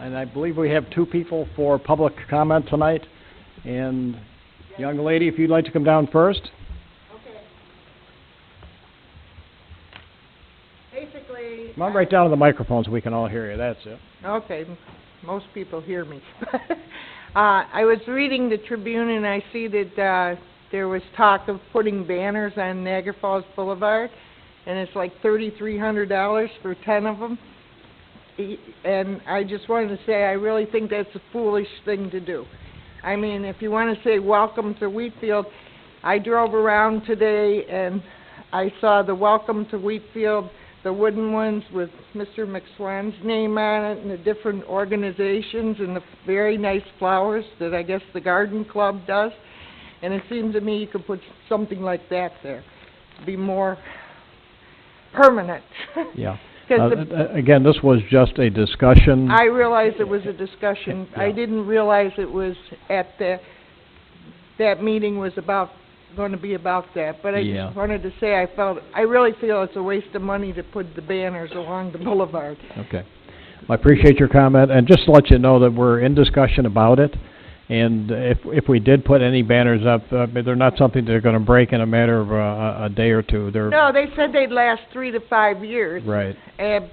And I believe we have 2 people for public comment tonight. And young lady, if you'd like to come down first. Okay. Basically... Come on right down to the microphone so we can all hear you. That's it. Okay. Most people hear me. I was reading the Tribune and I see that there was talk of putting banners on Niagara Falls Boulevard, and it's like $3,300 for 10 of them. And I just wanted to say I really think that's a foolish thing to do. I mean, if you want to say welcome to Wheatfield, I drove around today and I saw the welcome to Wheatfield, the wooden ones with Mr. McSwan's name on it and the different organizations and the very nice flowers that I guess the garden club does. And it seems to me you could put something like that there, be more permanent. Yeah. Again, this was just a discussion. I realized it was a discussion. Yeah. I didn't realize it was at that meeting was going to be about that. But I just wanted to say I really feel it's a waste of money to put the banners along the boulevard. Okay. Well, I appreciate your comment, and just to let you know that we're in discussion about it. And if we did put any banners up, they're not something they're going to break in a matter of a day or two. No, they said they'd last 3 to 5 years. Right.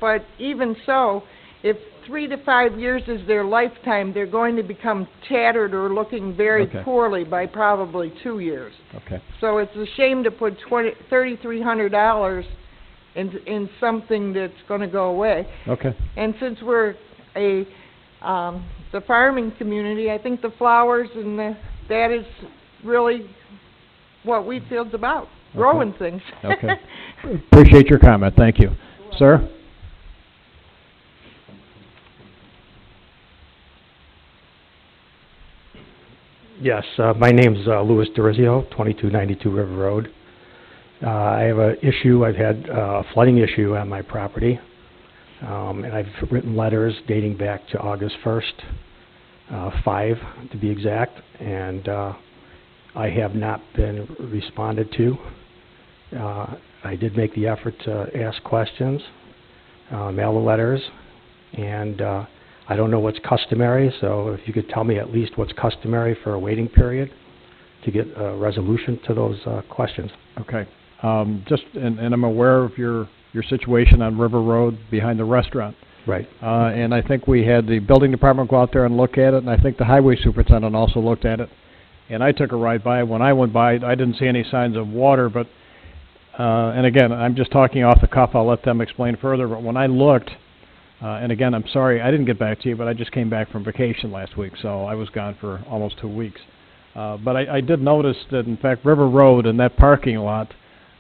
But even so, if 3 to 5 years is their lifetime, they're going to become tattered or looking very poorly by probably 2 years. Okay. So it's a shame to put $3,300 in something that's going to go away. Okay. And since we're the farming community, I think the flowers and that is really what Wheatfield's about, growing things. Okay. Appreciate your comment. Thank you. Sir? Yes, my name's Louis Durizio, 2292 River Road. I have an issue. I've had a flooding issue on my property. And I've written letters dating back to August 1st, 5 to be exact, and I have not been responded to. I did make the effort to ask questions, mail the letters, and I don't know what's customary, so if you could tell me at least what's customary for a waiting period to get a resolution to those questions. Okay. And I'm aware of your situation on River Road behind the restaurant. Right. And I think we had the building department go out there and look at it, and I think the highway superintendent also looked at it. And I took a ride by. When I went by, I didn't see any signs of water, but, and again, I'm just talking off the cuff. I'll let them explain further. But when I looked, and again, I'm sorry, I didn't get back to you, but I just came back from vacation last week, so I was gone for almost 2 weeks. But I did notice that, in fact, River Road and that parking lot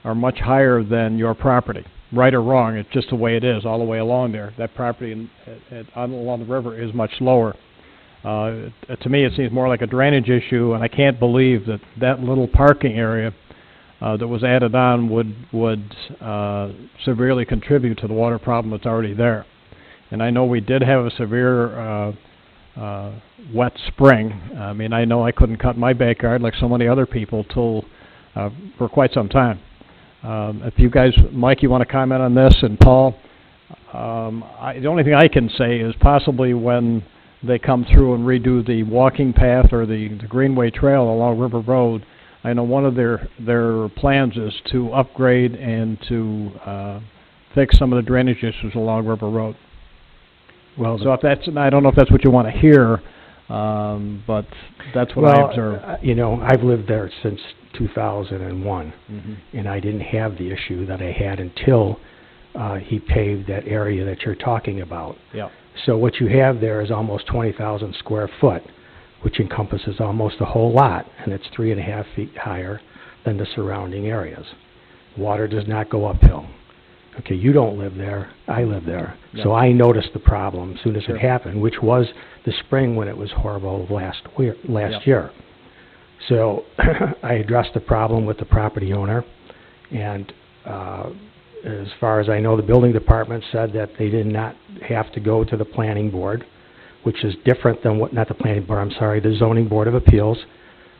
are much higher than your property. Right or wrong, it's just the way it is all the way along there. That property along the river is much lower. To me, it seems more like a drainage issue, and I can't believe that little parking area that was added on would severely contribute to the water problem that's already there. And I know we did have a severe wet spring. I mean, I know I couldn't cut my backyard like so many other people for quite some time. If you guys, Mike, you want to comment on this, and Paul, the only thing I can say is possibly when they come through and redo the walking path or the Greenway Trail along River Road, I know one of their plans is to upgrade and to fix some of the drainage issues along River Road. Well, so if that's, I don't know if that's what you want to hear, but that's what I observed. You know, I've lived there since 2001, and I didn't have the issue that I had until he paved that area that you're talking about. Yeah. So what you have there is almost 20,000 square foot, which encompasses almost the whole lot, and it's 3.5 feet higher than the surrounding areas. Water does not go uphill. Okay, you don't live there, I live there. Yeah. So I noticed the problem as soon as it happened, which was the spring when it was horrible last year. So I addressed the problem with the property owner, and as far as I know, the building department said that they did not have to go to the planning board, which is different than what, not the planning board, I'm sorry, the zoning board of appeals,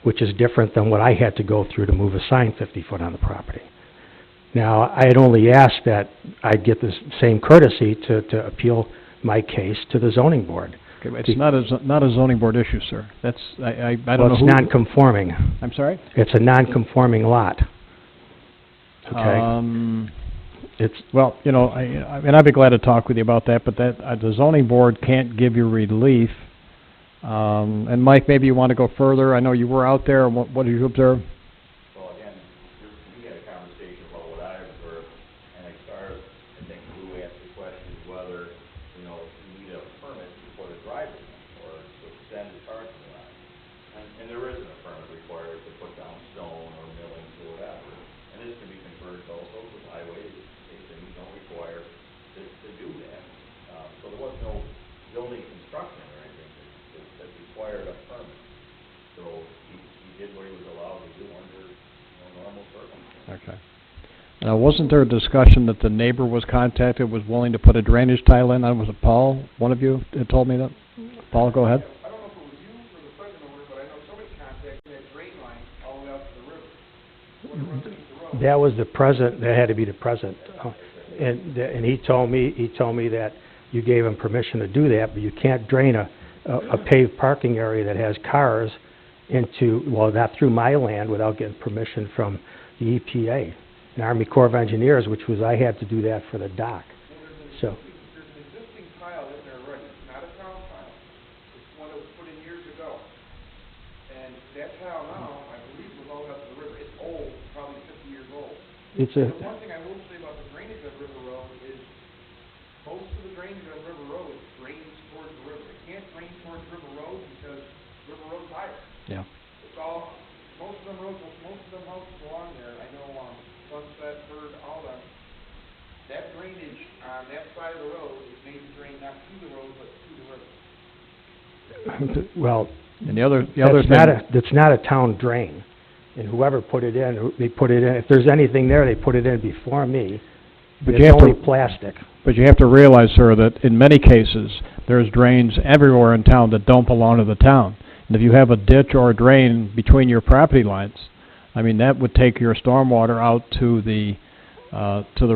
which is different than what I had to go through to move a sign 50 foot on the property. Now, I had only asked that I get the same courtesy to appeal my case to the zoning board. Okay, but it's not a zoning board issue, sir. That's, I don't know Well, who... it's non-conforming. I'm sorry? It's a non-conforming lot. Okay? It's, Well, you know, I mean, I'd be glad to talk with you about that, but that, the zoning board can't give you relief. And Mike, maybe you want to go further. I know you were out there. What did you observe? Well, again, we had a conversation about what I observed, and I started, I think Lou asked the question whether, you know, you need a permit to put a driveway in, or to extend the parking lot. And there isn't a permit required to put down stone or millings or whatever. And this can be converted also with highways, they don't require to do that. So there was no building construction or anything that required a permit. So he did what he was allowed to do under, you know, normal circumstances. Okay. Now, wasn't there a discussion that the neighbor was contacted, was willing to put a drainage tile in? Was it Paul? One of you had told me that? Paul, go ahead. I don't know if it was you or the present owner, but I know somebody contacted that drain line all the way out to the river. When it runs into the road. that was the present, that had to be the present. And he told me that you gave him permission to do that, but you can't drain a paved parking area that has cars into, well, not through my land without getting permission from the EPA and Army Corps of Engineers, which was, I had to do that for the dock. So, There's an existing tile in there already. It's not a town tile. It's one that was put in years ago. And that tile now, I believe, was all the way up to the river. It's old, probably 50 years old. it's The a, one thing I will say about the drainage of River Road is most of the drainage on River Road drains towards the river. It can't drain towards River Road because River Road's higher. Yeah. It's all, most of them roads, most of them houses along there, I know, Sunset, Bird, all them, that drainage on that side of the road is made to drain not to the road, but to the river. well, And the other thing... that's not a town drain. And whoever put it in, they put it in, if there's anything there, they put it in before me. But It's you have only to- plastic. But you have to realize, sir, that in many cases, there's drains everywhere in town that don't belong to the town. And if you have a ditch or a drain between your property lines, I mean, that would take your stormwater out to the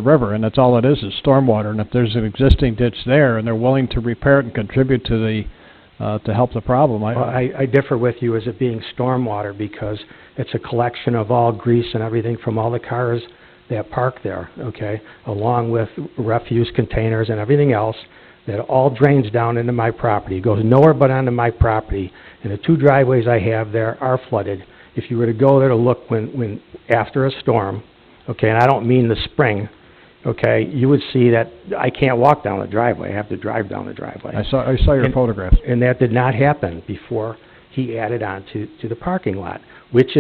river, and that's all it is stormwater. And if there's an existing ditch there, and they're willing to repair it and contribute to the, to help the problem, Well, I differ with you as it being stormwater because it's a collection of all grease and everything from all the cars that park there, okay, along with refuse containers and everything else that all drains down into my property. It goes nowhere but onto my property, and the two driveways I have there are flooded. If you were to go there to look when after a storm, okay, and I don't mean the spring, okay, you would see that I can't walk down the driveway. I have to drive down the driveway. I saw your photographs. And that did not happen before he added on to the parking lot, which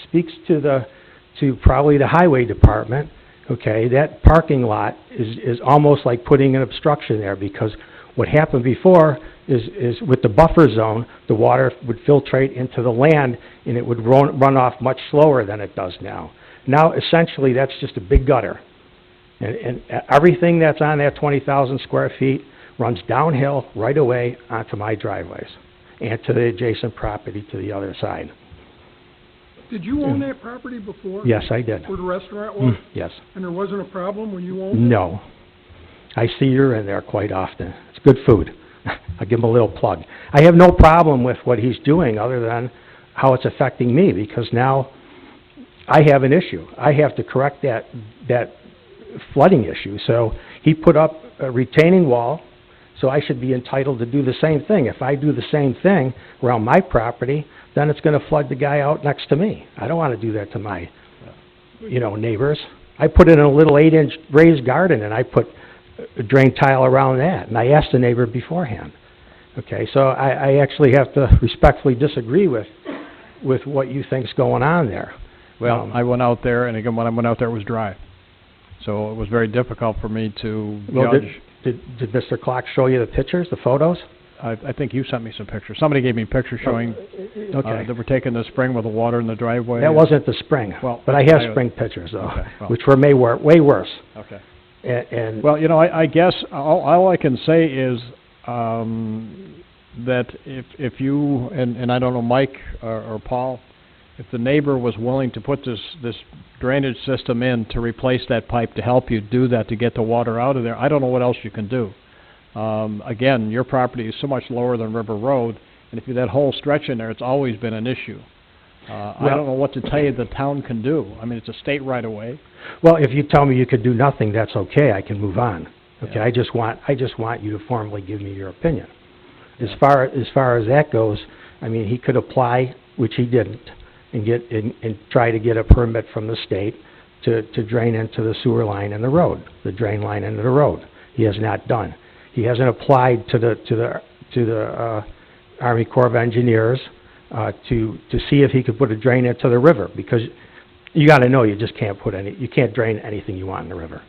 speaks to probably the highway department, okay? That parking lot is almost like putting an obstruction there because what happened before is with the buffer zone, the water would filtrate into the land and it would run off much slower than it does now. Now, essentially, that's just a big gutter. And everything that's on that 20,000 square feet runs downhill right away onto my driveways and to the adjacent property to the other side. Did you own that property before? Yes, I did. Where the restaurant was? Yes. And there wasn't a problem when you owned it? No. I see you're in there quite often. It's good food. I'll give him a little plug. I have no problem with what he's doing other than how it's affecting me because now I have an issue. I have to correct that flooding issue. So he put up a retaining wall, so I should be entitled to do the same thing. If I do the same thing around my property, then it's going to flood the guy out next to me. I don't want to do that to my, neighbors. I put in a little 8-inch raised garden and I put a drain tile around that. And I asked the neighbor beforehand. Okay, so I actually have to respectfully disagree with what you think's going on there. Well, I went out there, and again, when I went out there, it was dry. So it was very difficult for me to judge. Did Mr. Clark show you the pictures, the photos? I think you sent me some pictures. Somebody gave me pictures showing that were taken this spring with the water in the driveway. That wasn't the spring, Well, but I have spring pictures, though, Okay, well. which were way worse. Okay. And Well, I guess all I can say is that if you, and I don't know, Mike or Paul, if the neighbor was willing to put this drainage system in to replace that pipe to help you do that, to get the water out of there, I don't know what else you can do. Again, your property is so much lower than River Road, and if you, that whole stretch in there, it's always been an issue. I don't know what to tell you the town can do. I mean, it's a state right away. Well, if you tell me you could do nothing, that's okay, I can move on. Okay, Yeah. I just want you to formally give me your opinion. As Yeah. far as that goes, I mean, he could apply, which he didn't, and try to get a permit from the state to drain into the sewer line and the road, the drain line into the road. He has not done. He hasn't applied to the Army Corps of Engineers, to see if he could put a drain into the river, because you gotta know, you just can't you can't drain anything you want in the river.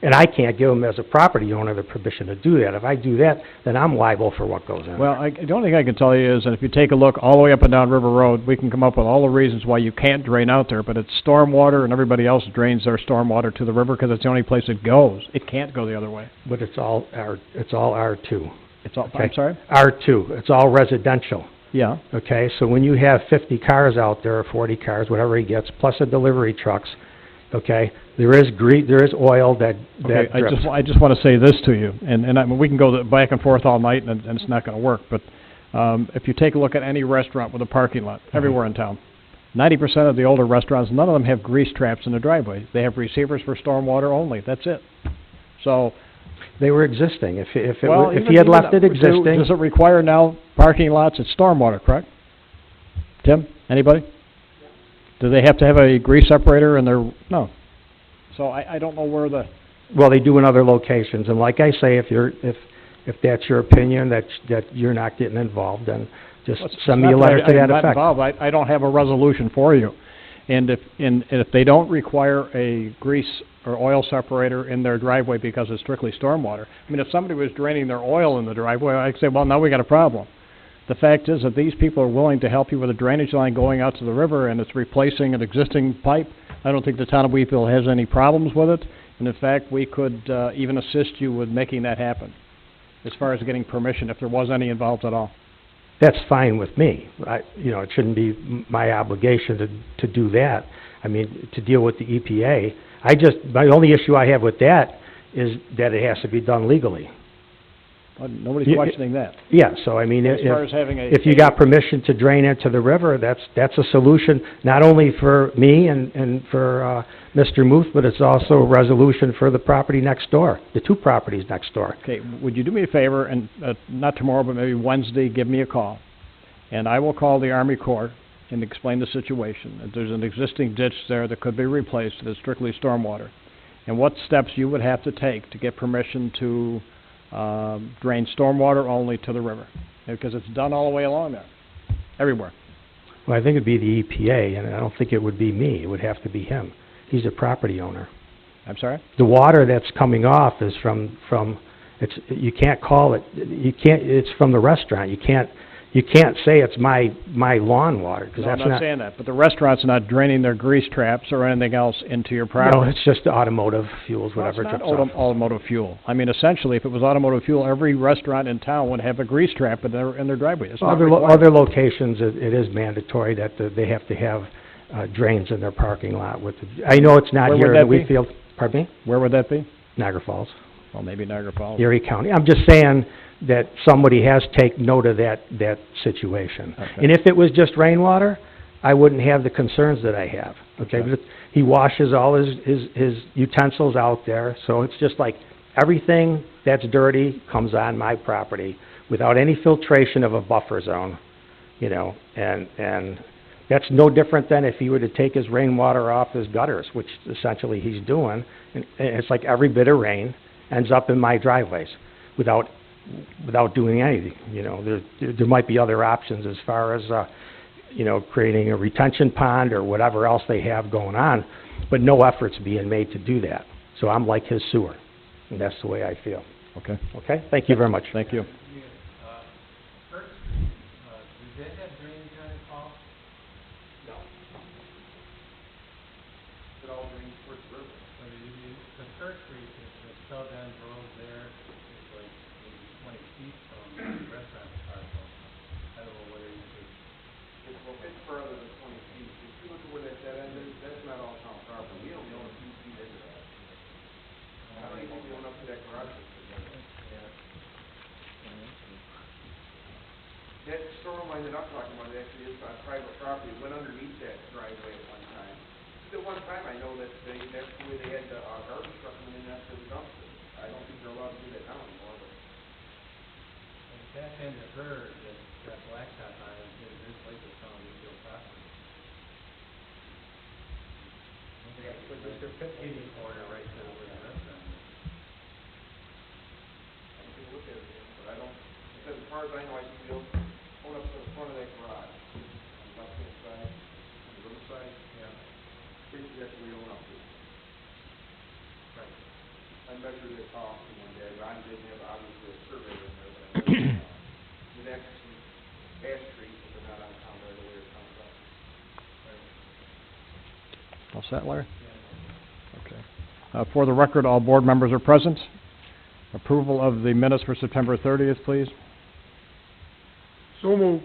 And I can't give him, as a property owner, the permission to do that. If I do that, then I'm liable for what goes in. Well, the only thing I can tell you is that if you take a look all the way up and down River Road, we can come up with all the reasons why you can't drain out there, but it's stormwater, and everybody else drains their stormwater to the river because it's the only place it goes. It can't go the other way. But it's all R2. It's all, Okay. I'm sorry? R2, it's all residential, Yeah. okay? So when you have 50 cars out there, or 40 cars, whatever he gets, plus the delivery trucks, okay, there is oil that Okay, drips. I just want to say this to you, and I mean, we can go back and forth all night, and it's not going to work, but if you take a look at any restaurant with a parking lot, everywhere in town, 90% of the older restaurants, none of them have grease traps in the driveways. They have receivers for stormwater only. That's it. So, They were existing. If even he had left it existing... Does it require now parking lots? It's stormwater, correct? Tim, anybody? Do they have to have a grease separator in their... No. So I don't know where the... Well, they do in other locations, and like I say, if that's your opinion, that you're not getting involved, then just send me a letter to that I'm not effect. involved. I don't have a resolution for you. And if they don't require a grease or oil separator in their driveway because it's strictly stormwater, I mean, if somebody was draining their oil in the driveway, I'd say, well, now we got a problem. The fact is that these people are willing to help you with a drainage line going out to the river, and it's replacing an existing pipe. I don't think the town of Wheatfield has any problems with it, and in fact, we could even assist you with making that happen, as far as getting permission, if there was any involved at all. That's fine with me. It shouldn't be my obligation to do that. I mean, to deal with the EPA. My only issue I have with that is that it has to be done legally. Nobody's questioning that. Yeah, so I mean, As far as having if you got permission to drain into the river, that's a solution, not only for me and for, Mr. Muth, but it's also a resolution for the property next door, the two properties next door. Okay, would you do me a favor, and not tomorrow, but maybe Wednesday, give me a call, and I will call the Army Corps and explain the situation. That there's an existing ditch there that could be replaced that's strictly stormwater, and what steps you would have to take to get permission to drain stormwater only to the river, because it's done all the way along there, everywhere. Well, I think it'd be the EPA, and I don't think it would be me. It would have to be him. He's a property owner. I'm sorry? The water that's coming off is you can't call it, it's from the restaurant. You can't say it's my lawn water, because No, that's I'm not saying that, but the restaurant's not draining their grease traps or anything else into your property. No, it's just automotive fuels, Well, whatever it's drips not off. automotive fuel. I mean, essentially, if it was automotive fuel, every restaurant in town would have a grease trap in their driveway. It's not required. Other locations, it is mandatory that they have to have drains in their parking lot with I know it's not Where here would in that be? Wheatfield. Pardon me? Where would that be? Niagara Falls, Well, maybe Niagara Falls. Erie County. I'm just saying that somebody has taken note of that situation. Okay. And if it was just rainwater, I wouldn't have the concerns that I have, okay? Okay. But he washes all his utensils out there, so it's just like everything that's dirty comes on my property without any filtration of a buffer zone, and that's no different than if he were to take his rainwater off his gutters, which essentially he's doing, and it's like every bit of rain ends up in my driveways without doing anything. There might be other options as far as, creating a retention pond or whatever else they have going on, but no effort's being made to do that. So I'm like his sewer, and that's the way I feel. Okay, Okay? Thank you very much. thank you. First Street, does that have drainage on it, Paul? No. It all drains towards the river. The First Street, the Southend Road there, is like maybe 20 feet from the restaurant parcel. I don't know whether you could... It's further than 20 feet. If you look at where that dead end is, that's not all town property. We only own a few feet into that. How many people own up to that garage? that storm line that I'm talking about actually is on private property, it went underneath that driveway at one time. At one time, I know that that's the way they had the, garbage truck coming in after the dumpster. I don't think they're allowed to do that now anymore, but. And back into her, that blacktop island, there's like a town Wheatfield property. Yeah, but there's their Kitty corner right to where the restaurant is. I can take a look at it, but I don't, because as far as I know, I think they'll hold up to the front of that garage, on the left-hand side, on the riverside, Yeah. basically that's where we own up to. Right. I measured it off one day, but I didn't have obviously a survey in there, but I measured it off. There's actually some ash trees, but they're not on town right away or town property. All set, Larry? Okay. For the record, all board members are present. Approval of the minutes for September 30th, please. So moved.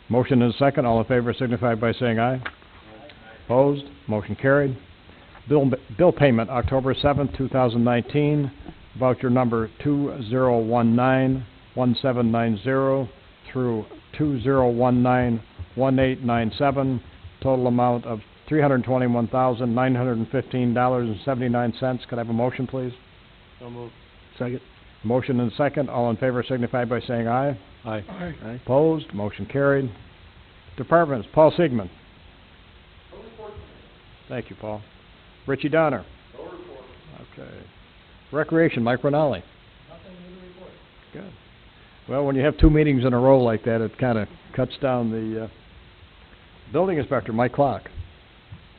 Motion and a second. All in favor signify by saying aye. Opposed? Motion carried. Bill payment, October 7th, 2019, voucher number 2019-1790 through 2019-1897, total amount of $321,915.79. Could I have a motion, please? So moved. Second. Motion and second. All in favor signify by saying aye. Aye. Aye. Opposed? Motion carried. Departments, Paul Siegman. Thank you, Paul. Richie Donner. Okay. Recreation, Mike Rinaldi. Nothing new to report. Good. Well, when you have two meetings in a row like that, it kind of cuts down the, building inspector, Mike Clark.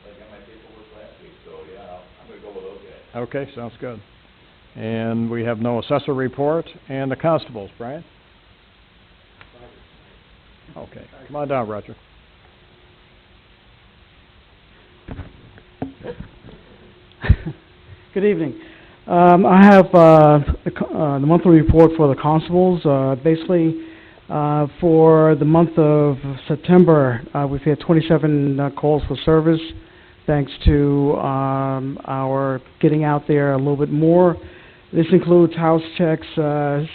I got my paperwork last week, so yeah, I'm gonna go with those guys. Okay, sounds good. And we have no assessor report, and the constables, Brian? Okay, come on down, Roger. Good evening. I have the monthly report for the constables. Basically, for the month of September, we've had 27 calls for service, thanks to our getting out there a little bit more. This includes house checks,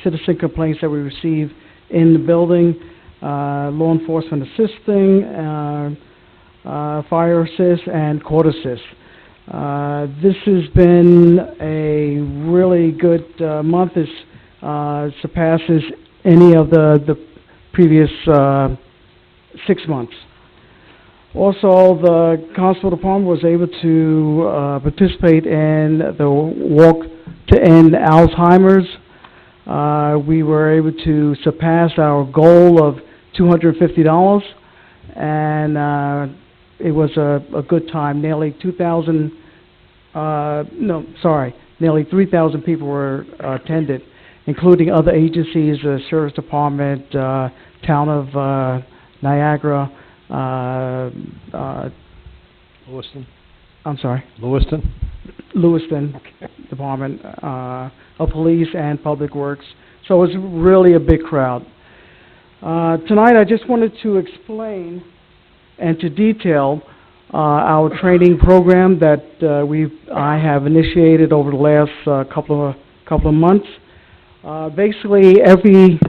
citizen complaints that we receive in the building, law enforcement assisting, fire assist, and court assist. This has been a really good month. This surpasses any of the previous 6 months. Also, the constable department was able to participate in the Walk to End Alzheimer's. We were able to surpass our goal of $250, and it was a good time. Nearly 3,000 people were attended, including other agencies, the Sheriff's Department, Town of Niagara, Lewiston? I'm sorry, Lewiston? Lewiston Department of Police and Public Works. So it was really a big crowd. Tonight I just wanted to explain and to detail our training program that I have initiated over the last couple of months. Basically, every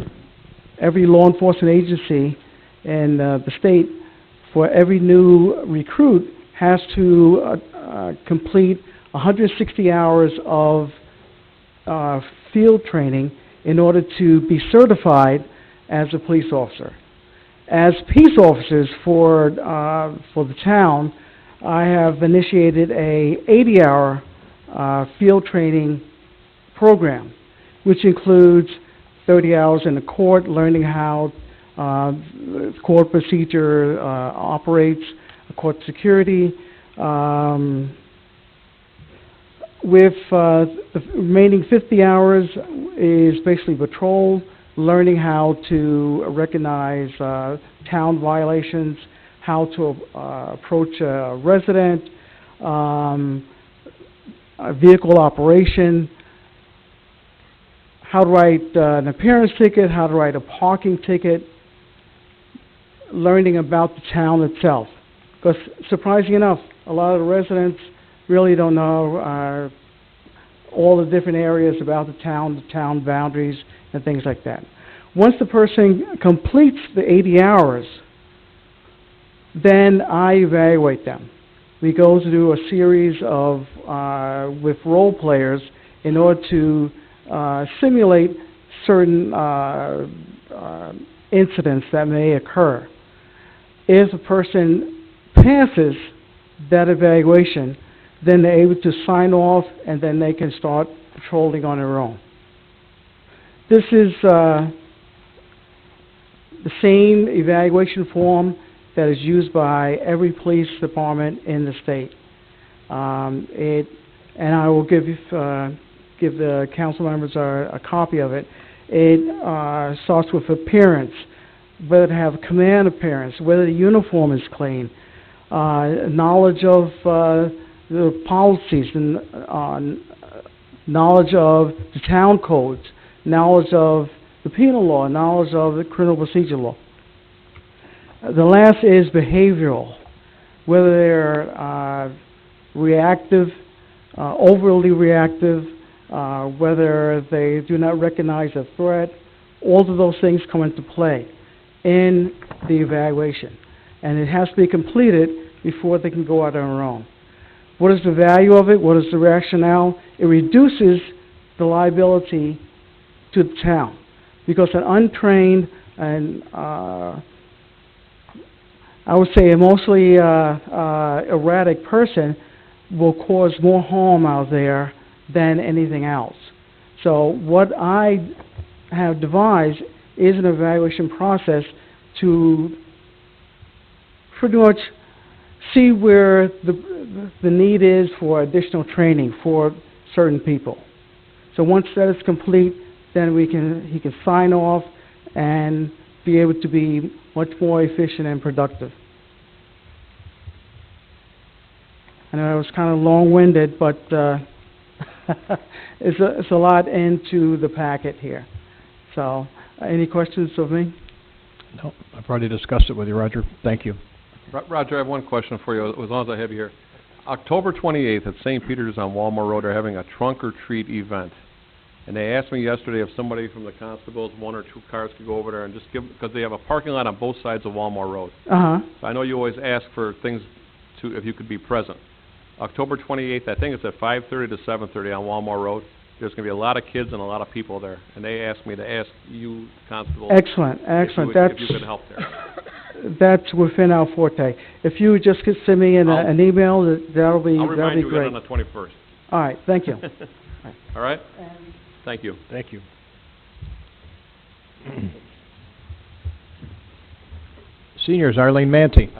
law enforcement agency in the state, for every new recruit, has to complete 160 hours of field training in order to be certified as a police officer. As peace officers for the town, I have initiated a 80-hour field training program, which includes 30 hours in the court, learning how court procedure operates, court security. With the remaining 50 hours is basically patrol, learning how to recognize town violations, how to approach a resident, a vehicle operation, how to write an appearance ticket, how to write a parking ticket, learning about the town itself. Because surprisingly enough, a lot of the residents really don't know all the different areas about the town boundaries, and things like that. Once the person completes the 80 hours, then I evaluate them. We go through a series of, with role players in order to simulate certain incidents that may occur. If a person passes that evaluation, then they're able to sign off and then they can start patrolling on their own. This is the same evaluation form that is used by every police department in the state. And I will give the council members a copy of it. It starts with appearance, whether they have a command appearance, whether the uniform is clean, knowledge of the policies, and knowledge of the town codes, knowledge of the penal law, knowledge of the criminal procedure law. The last is behavioral, whether they're reactive, overly reactive, whether they do not recognize a threat. All of those things come into play in the evaluation, and it has to be completed before they can go out on their own. What is the value of it? What is the rationale? It reduces the liability to the town, because an untrained and I would say a mostly erratic person will cause more harm out there than anything else. So what I have devised is an evaluation process to pretty much see where the need is for additional training for certain people. So once that is complete, then he can sign off and be able to be much more efficient and productive. I know I was kind of long-winded, but it's a lot into the packet here. So, any questions of me? No, I've already discussed it with you, Roger. Thank you. Roger, I have one question for you, as long as I have you here. October 28th at St. Peter's on Walmart Road, they're having a trunk or treat event. And they asked me yesterday if somebody from the constables, 1 or 2 cars, could go over there and just give, because they have a parking lot on both sides of Walmart Road. Uh-huh. So I know you always ask for things if you could be present. October 28th, I think it's at 5:30 to 7:30 on Walmart Road. There's going to be a lot of kids and a lot of people there. And they asked me to ask you, constable, Excellent, excellent. if you could help there. That's within our forte. If you just could send me an email, that'll be great. I'll remind you again on the 21st. All right, thank you. All right? Thank you. Thank you. Seniors, Arlene Manti.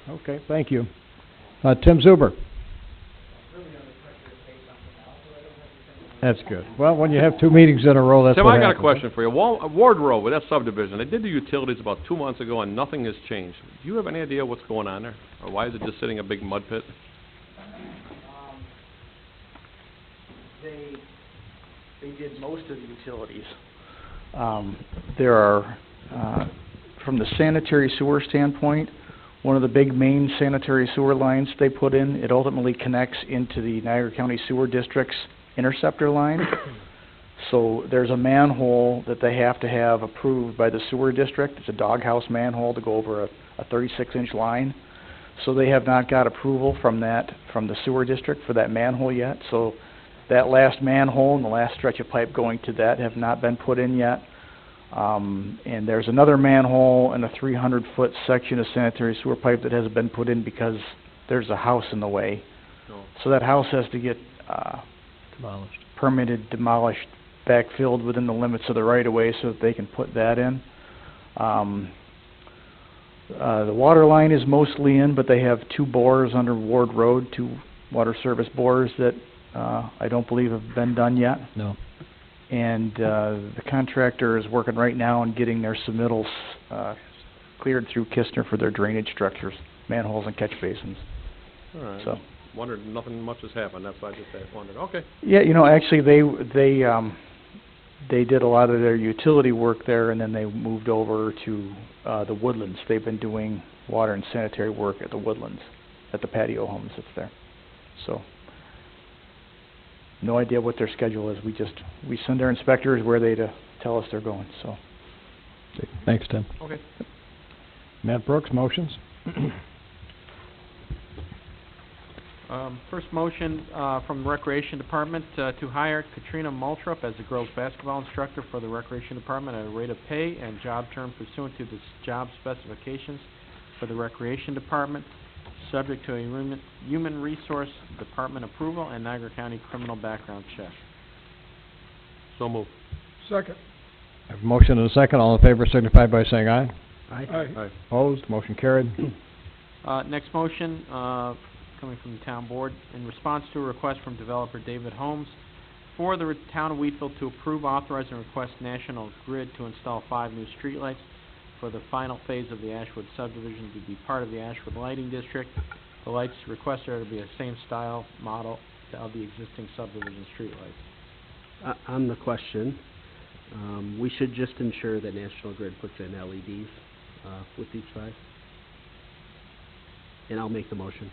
Okay, thank you. Tim Zuber. That's good. Well, when you have 2 meetings in a row, that's Tim, what I got a happens. question for you. Ward Road, with that subdivision, they did the utilities about 2 months ago and nothing has changed. Do you have any idea what's going on there? Or why is it just sitting a big mud pit? They did most of the utilities. There are, from the sanitary sewer standpoint, one of the big main sanitary sewer lines they put in, it ultimately connects into the Niagara County Sewer District's interceptor line. So there's a manhole that they have to have approved by the sewer district. It's a doghouse manhole to go over a 36-inch line. So they have not got approval from the sewer district for that manhole yet. So that last manhole and the last stretch of pipe going to that have not been put in yet. And there's another manhole and a 300-foot section of sanitary sewer pipe that hasn't been put in because there's a house in the way. Oh. So that house has to get Demolished. permitted, demolished, backfilled within the limits of the right-of-way so that they can put that in. The water line is mostly in, but they have 2 bores under Ward Road, 2 water service bores that I don't believe have been done yet. No. And the contractor is working right now on getting their submittals cleared through Kistner for their drainage structures, manholes and catch basins. All right. So. Wondered, nothing much has happened. That's why I just wondered. Okay. Yeah, you know, actually they did a lot of their utility work there, and then they moved over to the Woodlands. They've been doing water and sanitary work at the Woodlands, at the patio homes that's there. So No idea what their schedule is. We send our inspectors where they to tell us they're going, so. Okay, thanks, Tim. Okay. Matt Brooks, motions? First motion, from the Recreation Department, to hire Katrina Maltrup as the girls' basketball instructor for the Recreation Department at a rate of pay and job term pursuant to the job specifications for the Recreation Department, subject to a Human Resource Department approval and Niagara County criminal background check. So moved. Second. I have a motion and a second. All in favor signify by saying aye. Aye. Aye. Opposed? Motion carried. Next motion, coming from the town board, in response to a request from developer David Holmes for the town of Wheatfield to approve, authorize, and request National Grid to install 5 new streetlights for the final phase of the Ashwood subdivision to be part of the Ashwood Lighting District. The lights requested are to be the same style model of the existing subdivision streetlights. On the question, we should just ensure that National Grid puts in LEDs, with these 5. And I'll make the motion.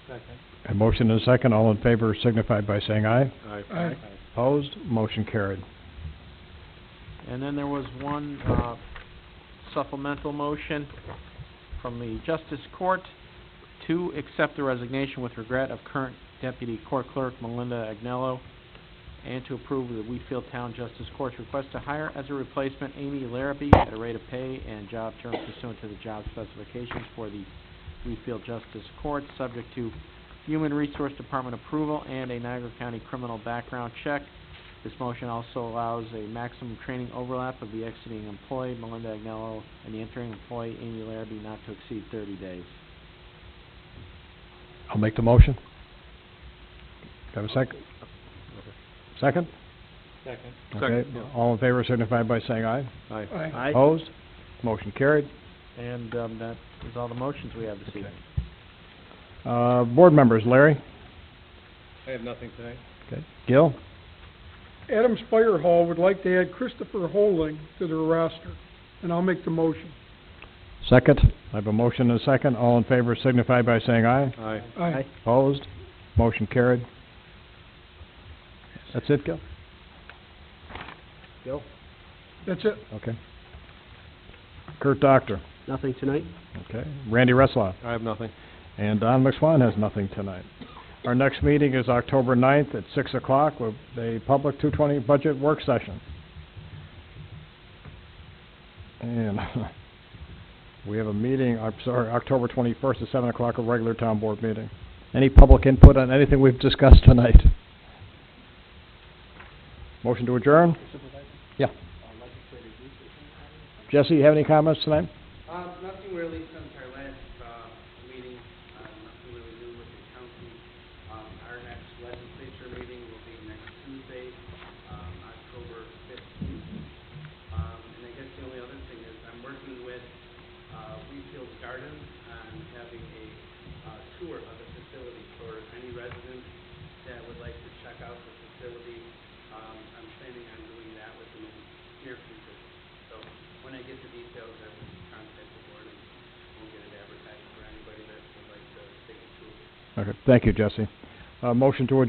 Second. A motion and a second. All in favor signify by saying aye. Aye. Aye. Opposed? Motion carried. And then there was one, supplemental motion from the Justice Court to accept the resignation with regret of current Deputy Court Clerk Melinda Agnello, and to approve the Wheatfield Town Justice Court's request to hire as a replacement Amy Larrabee at a rate of pay and job term pursuant to the job specifications for the Wheatfield Justice Court, subject to Human Resource Department approval and a Niagara County criminal background check. This motion also allows a maximum training overlap of the exiting employee, Melinda Agnello, and the entering employee, Amy Larrabee, not to exceed 30 days. I'll make the motion. Have a second? Second? Second. Okay. Second, yeah. All in favor signify by saying aye. Aye. Aye. Opposed? Motion carried. And, that is all the motions we have this evening. Board members, Larry? I have nothing tonight. Okay. Gil? Adams Fire Hall would like to add Christopher Holing to their roster, and I'll make the motion. Second. I have a motion and a second. All in favor signify by saying aye. Aye. Aye. Opposed? Motion carried. That's it, Gil? Gil? That's it. Okay. Kurt Doctor? Nothing tonight? Okay. Randy Reslaw? I have nothing. And Don McSwan has nothing tonight. Our next meeting is October 9th at 6 o'clock with a public 220 budget work session. And we have a meeting, October 21st at 7 o'clock, a regular town board meeting. Any public input on anything we've discussed tonight? Motion to adjourn? Yeah. Jesse, you have any comments tonight? Nothing really since our last, meeting, nothing really new with the county. Our next legislature meeting will be next Tuesday, October 15th. And I guess the only other thing is I'm working with, Wheatfield Gardens on having a, tour of the facility for any residents that would like to check out the facility. I'm planning on doing that within the near future. So when I get the details, I will contact the board and we'll get it advertised for anybody that would like to take a tour. Okay, thank you, Jesse. Motion to adjourn.